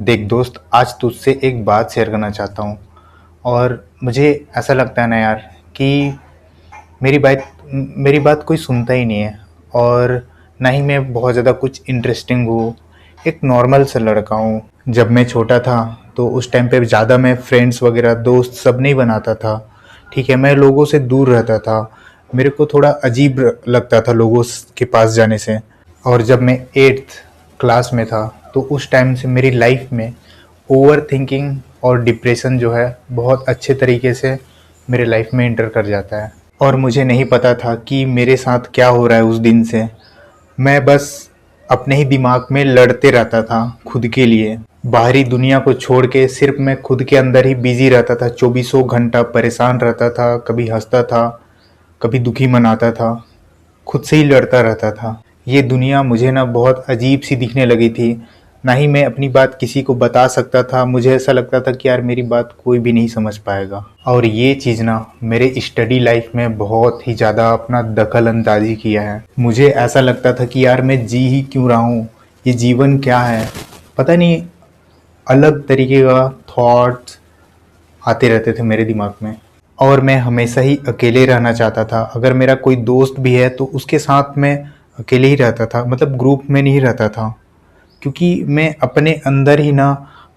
देख दोस्त, आज तुझसे एक बात शेयर करना चाहता हूँ। और मुझे ऐसा लगता है ना यार कि मेरी बात कोई सुनता ही नहीं है। और ना ही मैं बहुत ज़्यादा कुछ इंटरेस्टिंग हूँ। एक नॉर्मल सा लड़का हूँ। जब मैं छोटा था तो उस टाइम पे ज़्यादा मैं फ्रेंड्स वगैरह दोस्त सब नहीं बनाता था। ठीक है, मैं लोगों से दूर रहता था। मेरे को थोड़ा अजीब लगता था लोगों के पास जाने से। और जब मैं 8th क्लास में था तो उस टाइम से मेरी लाइफ में ओवर थिंकिंग और डिप्रेशन जो है बहुत अच्छे तरीके से मेरे लाइफ में इंटर कर जाता है। और मुझे नहीं पता था कि मेरे साथ क्या हो रहा है उस दिन से। मैं बस अपने ही दिमाग में लड़ते रहता था खुद के लिए। बाहरी दुनिया को छोड़ के सिर्फ मैं खुद के अंदर ही बिजी रहता था, चौबीसों घंटा परेशान रहता था। कभी हंसता था, कभी दुखी मनाता था, खुद से ही लड़ता रहता था। ये दुनिया मुझे ना बहुत अजीब सी दिखने लगी थी। ना ही मैं अपनी बात किसी को बता सकता था। मुझे ऐसा लगता था कि यार मेरी बात कोई भी नहीं समझ पाएगा। और ये चीज़ ना मेरे स्टडी लाइफ में बहुत ही ज़्यादा अपना दखल अंदाजी किया है। मुझे ऐसा लगता था कि यार मैं जी ही क्यों रहा हूँ, ये जीवन क्या है। पता नहीं, अलग तरीके का थॉट्स आते रहते थे मेरे दिमाग में। और मैं हमेशा ही अकेले रहना चाहता था। अगर मेरा कोई दोस्त भी है तो उसके साथ मैं अकेले ही रहता था, मतलब ग्रुप में नहीं रहता था। क्योंकि मैं अपने अंदर ही ना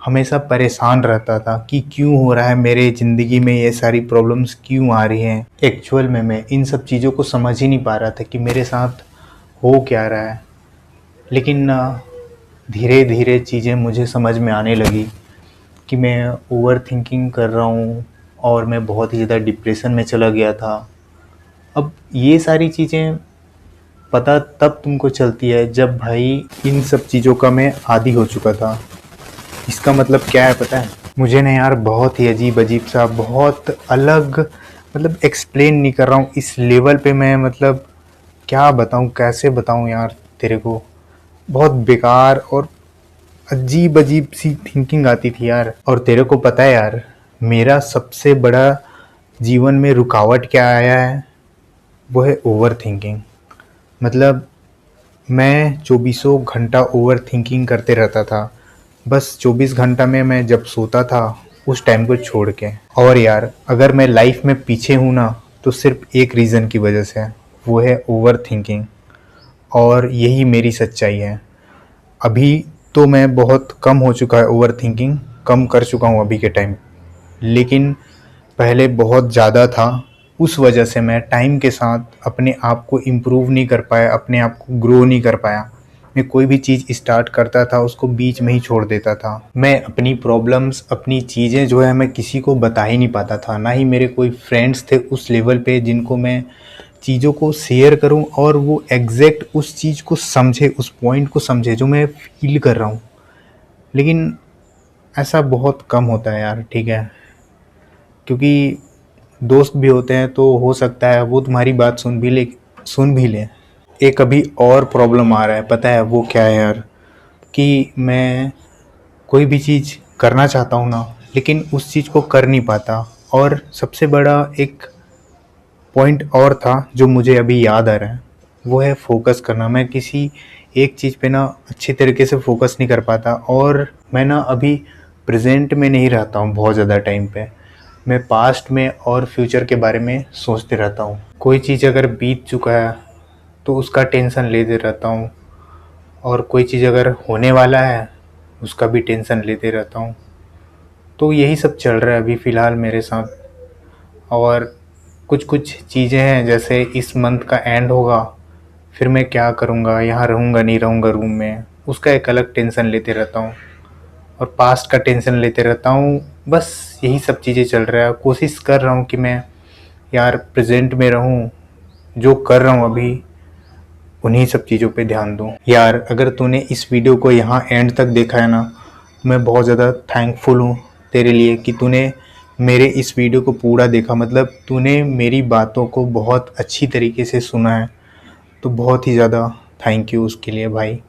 हमेशा परेशान रहता था कि क्यों हो रहा है मेरे ज़िंदगी में, ये सारी प्रॉब्लम्स क्यों आ रही हैं। एक्चुअल में मैं इन सब चीज़ों को समझ ही नहीं पा रहा था कि मेरे साथ हो क्या रहा है। लेकिन धीरे धीरे चीज़ें मुझे समझ में आने लगी कि मैं ओवर थिंकिंग कर रहा हूँ और मैं बहुत ही ज़्यादा डिप्रेशन में चला गया था। अब ये सारी चीज़ें पता तब तुमको चलती है जब भाई इन सब चीज़ों का मैं आदी हो चुका था। इसका मतलब क्या है पता है? मुझे ना यार बहुत ही अजीब अजीब सा, बहुत अलग, मतलब एक्सप्लेन नहीं कर रहा हूँ इस लेवल पे मैं, मतलब क्या बताऊँ, कैसे बताऊँ यार तेरे को। बहुत बेकार और अजीब अजीब सी थिंकिंग आती थी यार। और तेरे को पता है यार, मेरा सबसे बड़ा जीवन में रुकावट क्या आया है? वो है ओवर थिंकिंग। मतलब मैं चौबीसों घंटा ओवर थिंकिंग करते रहता था। बस 24 घंटा में मैं जब सोता था उस टाइम को छोड़ के। और यार अगर मैं लाइफ में पीछे हूँ ना तो सिर्फ एक रीज़न की वजह से, वो है ओवर थिंकिंग। और यही मेरी सच्चाई है। अभी तो मैं बहुत कम हो चुका है, ओवर थिंकिंग कम कर चुका हूँ अभी के टाइम। लेकिन पहले बहुत ज़्यादा था। उस वजह से मैं टाइम के साथ अपने आप को इम्प्रूव नहीं कर पाया, अपने आप को ग्रो नहीं कर पाया। मैं कोई भी चीज़ स्टार्ट करता था उसको बीच में ही छोड़ देता था। मैं अपनी प्रॉब्लम्स, अपनी चीज़ें जो है मैं किसी को बता ही नहीं पाता था। ना ही मेरे कोई फ्रेंड्स थे उस लेवल पे जिनको मैं चीज़ों को शेयर करूं और वो एग्जैक्ट उस चीज़ को समझे, उस पॉइंट को समझे जो मैं फील कर रहा हूं। लेकिन ऐसा बहुत कम होता है यार, ठीक है। क्योंकि दोस्त भी होते हैं तो हो सकता है वो तुम्हारी बात सुन भी ले। एक अभी और प्रॉब्लम आ रहा है, पता है वो क्या है यार? कि मैं कोई भी चीज़ करना चाहता हूँ ना, लेकिन उस चीज़ को कर नहीं पाता। और सबसे बड़ा एक पॉइंट और था जो मुझे अभी याद आ रहा है, वो है फोकस करना। मैं किसी एक चीज़ पे ना अच्छी तरीके से फोकस नहीं कर पाता। और मैं ना अभी प्रेजेंट में नहीं रहता हूँ बहुत ज़्यादा टाइम पे। मैं पास्ट में और फ्यूचर के बारे में सोचते रहता हूँ। कोई चीज़ अगर बीत चुका है तो उसका टेंशन लेते रहता हूँ, और कोई चीज़ अगर होने वाला है उसका भी टेंशन लेते रहता हूँ। तो यही सब चल रहा है अभी फ़िलहाल मेरे साथ। और कुछ कुछ चीज़ें हैं, जैसे इस मंथ का एंड होगा, फिर मैं क्या करूँगा, यहाँ रहूँगा नहीं रहूँगा रूम में, उसका एक अलग टेंशन लेते रहता हूँ। और पास्ट का टेंशन लेते रहता हूँ। बस यही सब चीज़ें चल रहा है। कोशिश कर रहा हूँ कि मैं यार प्रेजेंट में रहूँ, जो कर रहा हूँ अभी उन्हीं सब चीज़ों पे ध्यान दूँ। यार अगर तूने इस वीडियो को यहाँ एंड तक देखा है ना, मैं बहुत ज़्यादा थैंकफुल हूँ तेरे लिए कि तूने मेरे इस वीडियो को पूरा देखा। मतलब तूने मेरी बातों को बहुत अच्छी तरीके से सुना है। तो बहुत ही ज़्यादा थैंक यू उसके लिए भाई।